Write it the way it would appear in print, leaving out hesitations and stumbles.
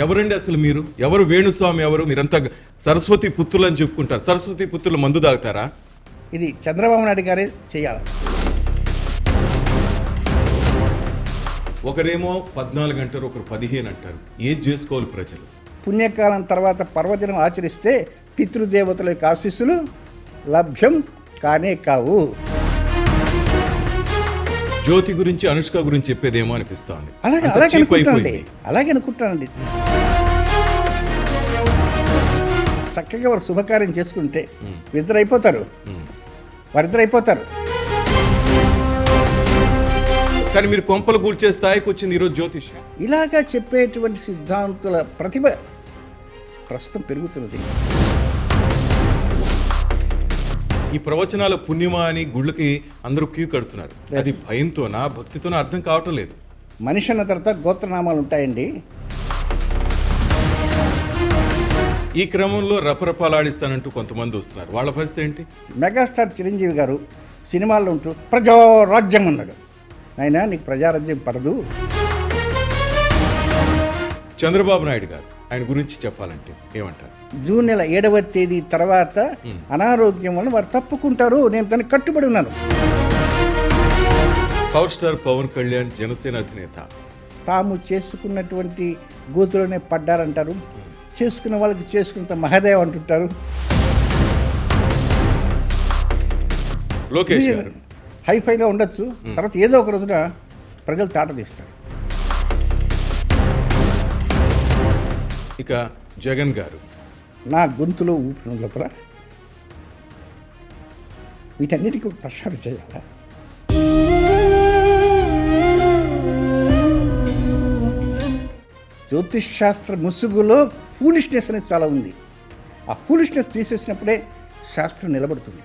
ఎవరండి అసలు మీరు? ఎవరు వేణుస్వామి? ఎవరు? మీరంతా సరస్వతి పుత్రులు అని చెప్పుకుంటారు. సరస్వతి పుత్రులు మందు తాగుతారా? ఇది చంద్రబాబు నాయుడు గారే చేయాలి. ఒకరేమో 14 అంటారు, ఒకరు 15 అంటారు. ఏది చేసుకోవాలి ప్రజలు? పుణ్యకాలం తర్వాత పర్వదినం ఆచరిస్తే పితృదేవతల యొక్క ఆశీస్సులు లభ్యం కానే కావు. జ్యోతి గురించి, అనుష్క గురించి చెప్పేదేమో అనిపిస్తోంది. అలాగే అనుకుంటానండి. చక్కగా వారు శుభకార్యం చేసుకుంటే వారిద్దరు అయిపోతారు. కానీ మీరు కొంపలు కూల్చే స్థాయికి వచ్చింది ఈరోజు జ్యోతిష్యం. ఇలాగా చెప్పేటువంటి సిద్ధాంతుల ప్రతిభ ప్రస్తుతం పెరుగుతున్నది. ఈ ప్రవచనాల పుణ్యమా అని గుళ్ళకి అందరూ క్యూ కడుతున్నారు. అది భయంతోనా, భక్తితోనా అర్థం కావటం లేదు. మనిషి అన్న తర్వాత గోత్రనామాలు ఉంటాయండి. ఈ క్రమంలో రపరపాలాడిస్తానంటూ కొంతమంది వస్తున్నారు. వాళ్ళ పరిస్థితి ఏంటి? మెగాస్టార్ చిరంజీవి గారు సినిమాల్లో ఉంటూ ప్రజారాజ్యం అన్నాడు. అయినా నీకు ప్రజారాజ్యం పడదు. చంద్రబాబు నాయుడు గారు, ఆయన గురించి చెప్పాలంటే ఏమంటారు? జూన్ నెల 7వ తేదీ తర్వాత అనారోగ్యం వల్ల వారు తప్పుకుంటారు. నేను దానికి కట్టుబడి ఉన్నాను. పవర్ స్టార్ పవన్ కళ్యాణ్, జనసేన అధినేత, తాము చేసుకున్నటువంటి గోతులోనే పడ్డారంటారు. చేసుకున్న వాళ్ళకి చేసుకున్నంత మహాదేవ్ అంటుంటారు. లోకేష్ గారు హైఫైగా ఉండొచ్చు, తర్వాత ఏదో ఒక రోజున ప్రజలు తాట తీస్తారు. ఇక జగన్ గారు, నా గొంతులో ఊపిరి లోపల వీటన్నిటికీ ఒక ప్రశ్న చేయాలా? జ్యోతిష్ శాస్త్ర ముసుగులో ఫూలిష్నెస్ అనేది చాలా ఉంది. ఆ ఫూలిష్నెస్ తీసేసినప్పుడే శాస్త్రం నిలబడుతుంది.